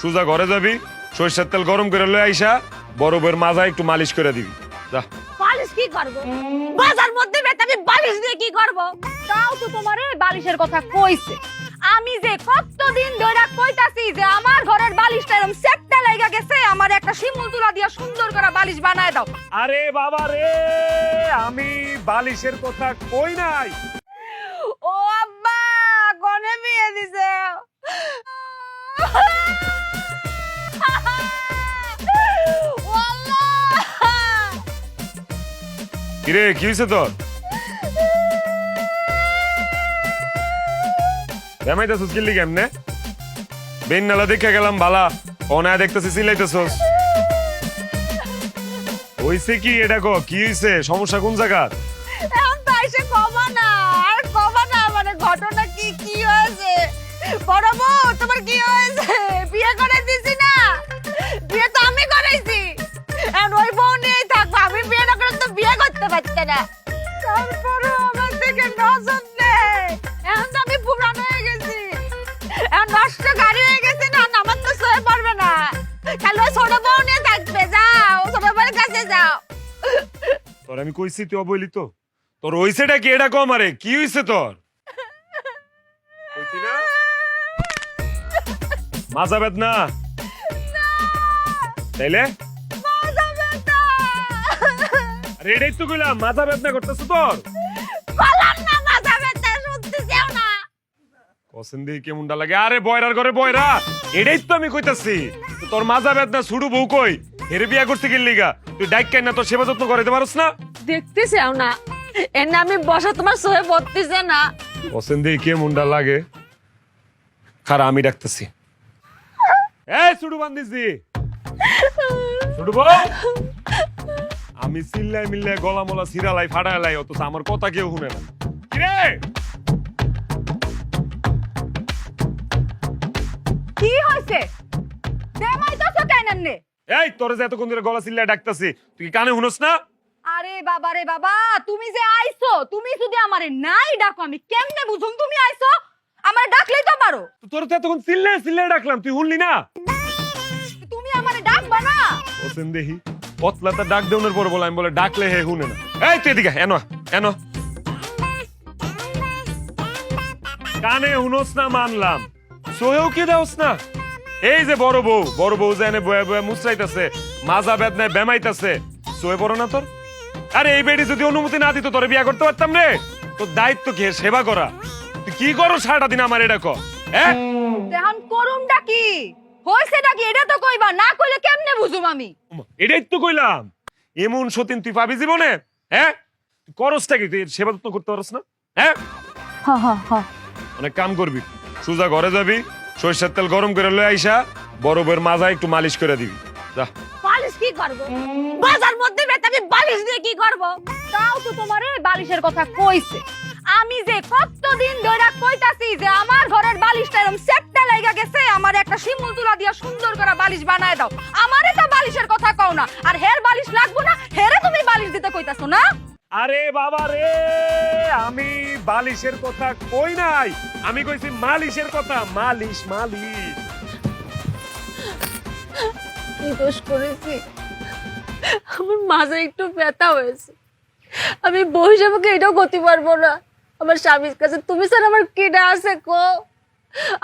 সোজা ঘরে যাবি, সরিষার তেল গরম করে লয়ে আইসা বড় বউয়ের মাজা একটু মালিশ করে দিবি। যা। বালিশ কি করব? বাজার মধ্যে বেটা আমি বালিশ দিয়ে কি করব? তাও তো তোমারে বালিশের কথা কইছে। আমি যে কতদিন ধরে কইতাছি যে আমার ঘরের বালিশটা এরকম সেটটা লাগা গেছে, আমার একটা শিমুল তুলা দিয়া সুন্দর করে বালিশ বানায় দাও। আরে বাবা রে, আমি বালিশের কথা কই নাই। ও আব্বা, কোনে বিয়ে দিছে? কিরে কি হয়েছে তোর? বেমাইতেছিস কিল্লি কেমনে? বেন নালা দেখে গেলাম বালা, অনায় দেখতেছি সিলাইতেছস। হইছে কি এটা কো? কি হইছে? সমস্যা কোন জায়গা? এখন তো এসে কমা না, আর কমা না, মানে ঘটনা কি কি হয়েছে? বড় বউ তোমার কি হয়েছে? বিয়ে করে দিছি না? বিয়ে তো আমি করাইছি। এখন ওই বউ নিয়েই থাকবো, আমি বিয়ে না করলে তো বিয়ে করতে পারতে না। তারপরে আমার থেকে নজর নেই। এখন তো আমি পুরানো হয়ে গেছি, এখন নষ্ট গাড়ি হয়ে গেছে না, আমার তো সয়ে পারবে না। খালি ওই ছোট বউ নিয়ে থাকবে। যাও ছোট বউয়ের কাছে যাও। তোর আমি কইছি তুই অবইলি তো? তোর হইছেটা কি এটা কম? আরে কি হইছে তোর? কইতি না মাজা বেদনা? তাইলে আরে এটাই তো কইলাম, মাথা বেদনা করতেছ তোর? বললাম না মাথা ব্যথা, শুনতে চাও না? পছন্দ কেমনটা লাগে? আরে বয়রার ঘরে বয়রা, এটাই তো আমি কইতাছি। তো তোর মাজা বেদনা ছুড়ু বউ কই? হেরে বিয়া করতে গেলি লিগা তুই ডাইক কেন না? তোর সেবা যত্ন করাইতে পারছ না? দেখতে চাও না? এর না আমি বসা তোমার সহে পড়তেছে না। পছন্দ কেমনটা লাগে? খারা আমি ডাকতেছি। এই ছুড়ু বান্দিছি, ছুড়ু বউ। আমি চিল্লাই মিল্লাই গলা মলা সিরালাই ফাড়ালাই, অথচ আমার কথা কেউ শুনে না। কিরে কি হইছে? দেমাইতাছো কেন নে? এই তোর যে এতক্ষণ ধরে গলা চিল্লাই ডাকতাছি, তুই কি কানে শুনস না? আরে বাবা রে বাবা, তুমি যে আইছো, তুমি যদি আমারে নাই ডাকো আমি কেমনে বুঝুম তুমি আইছো? আমারে ডাকলেই তো পারো। তো তোর তো এতক্ষণ চিল্লাই চিল্লাই ডাকলাম, তুই শুনলি না? তুমি আমারে ডাকবা না? পছন্দ দেখি পতলাটা ডাক দেওয়ার পর বলে আমি বলে ডাকলে হে শুনে না। এই তুই এদিকে এনো এনো। কানে শুনোস না মানলাম, সোহেও কি দেওস না? এই যে বড় বউ যে এনে বয়ে বয়ে মুচড়াইতেছে, মাজা বেদনায় বেমাইতেছে, সোয়ে পড়ো না তোর? আরে এই বেডি যদি অনুমতি না দিত তোরে বিয়া করতে পারতাম রে? তোর দায়িত্ব কি সেবা করা? তুই কি করো সারাটা দিন আমার এটা কর? হ্যাঁ এখন করুমটা কি হইছেটা কি এটা তো কইবা, না কইলে কেমনে বুঝুম আমি? এটাই তো কইলাম, এমন সতীন তুই পাবি জীবনে? হ্যাঁ তুই করসটা কি? তুই সেবা যত্ন করতে পারস না? হ্যাঁ হ হ হ। অনেক কাম করবি, সোজা ঘরে যাবি, সরিষার তেল গরম করে লয়ে আইসা বড় বউয়ের মাজা একটু মালিশ করে দিবি। যা। বালিশ কি করব? বাজার মধ্যে বেটা আমি বালিশ দিয়ে কি করব? তাও তো তোমারে বালিশের কথা কইছে। আমি যে কতদিন ধরে কইতাছি যে আমার ঘরের বালিশটা এরকম সেটটা লাগা গেছে, আমার একটা শিমুল তুলা দিয়া সুন্দর করে বালিশ বানায় দাও। আমারে তো বালিশের কথা কও না, আর হের বালিশ লাগবো না, হেরে তুমি বালিশ দিতে কইতাছো না? আরে বাবা রে, আমি বালিশের কথা কই নাই, আমি কইছি মালিশের কথা। মালিশ মালিশ। কি দোষ করেছি? আমার মাঝে একটু ব্যথা হয়েছে, আমি বউ হিসাবে এটাও করতে পারবো না। আমার স্বামীর কাছে তুমি স্যার আমার কেডা আছে কো?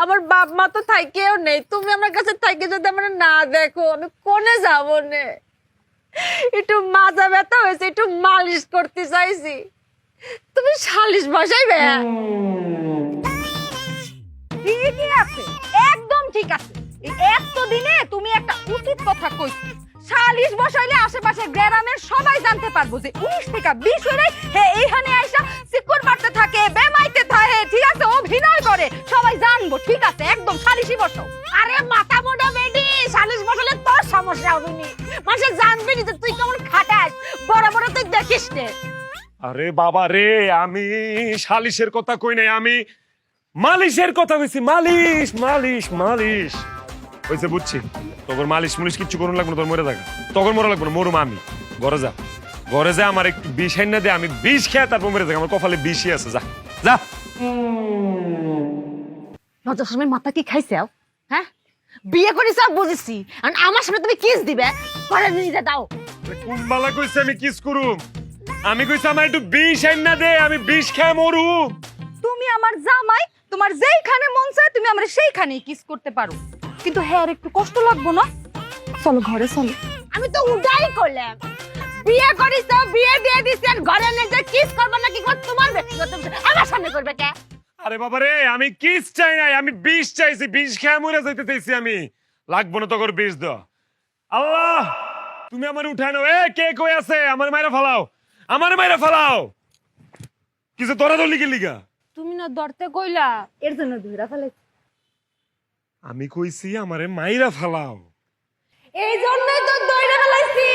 আমার বাপ মা তো থাকেও নেই, তুমি আমার কাছে থাকি যদি আমার না দেখো আমি কোনে যাবো নে? একটু মাজা ব্যথা হয়েছে, একটু মালিশ করতে চাইছি, তুমি সালিশ বসাইবে? ঠিকই আছে, একদম ঠিক আছে। এই এতদিনে তুমি একটা উচিত কথা কইছো। সালিশ বসাইলে আশেপাশে গ্রামের সবাই জানতে পারবো যে 19 থেকে 20 হলে হে এইখানে আইসা সিকুর পাড়তে থাকে, বেমাইতে থাকে, ঠিক আছে, অভিনয় করে, সবাই জানবো। ঠিক আছে, একদম সালিশই বসাও। আরে মাথা মোটা বেডি, সালিশ বসালে তোর সমস্যা হবে নি, মানুষ জানবে নি যে তুই কেমন খাটাস, বড় বড় তুই দেখিস নে। আরে বাবা রে, আমি সালিশের কথা কই নাই, আমি মালিশের কথা কইছি। মালিশ মালিশ মালিশ হইছে, বুঝছি। তোর মালিশ মুলিশ কিচ্ছু করুন লাগবে না, তোর মরে থাকা তখন মরা লাগবে না, মরুম আমি। ঘরে যা, ঘরে যা, আমার একটু বিষ এনে দে, আমি বিষ খেয়ে তারপর মরে থাকি, আমার কপালে বিষই আছে। যা যা। লজ্জা শরমের মাথা কি খাইছে? হ্যাঁ, বিয়ে করে সব বুঝেছি আর আমার সামনে তুমি কিস দিবে ঘরে নিয়ে দাও। কোন বালা কইছে আমি কিস করুম? আমি কইছি আমার একটু বিষ আইন না দে, আমি বিষ খাই মরুম। তুমি আমার জামাই, তোমার যেইখানে মন চায় তুমি আমরা সেইখানেই কিস করতে পারো, কিন্তু হ্যাঁ আর একটু কষ্ট লাগবো না? চলো ঘরে চলো। আমি তো উডাই করলাম, বিয়ে করিস বিয়ে দিয়ে দিছি আর ঘরে নিয়ে কিস করবে না কি কর তোমার ব্যক্তিগত বিষয়, আমার সামনে করবে কে? আরে বাবা রে, আমি কিস চাই নাই, আমি বিষ চাইছি, বিষ খেয়ে মরে যাইতে চাইছি আমি। লাগবো না তোর বিষ দ। আল্লাহ তুমি আমার উঠানো, এ কে কই আছে? আমার মাইরা ফালাও, আমার মাইরা ফালাও। কিছু তোরা তো লিখে লিগা তুমি না ধরতে কইলা, এর জন্য ধইরা ফেলেছি। আমি কইছি আমারে মাইরা ফালাও। এই জন্যই তো ধইরা ফেলাইছি।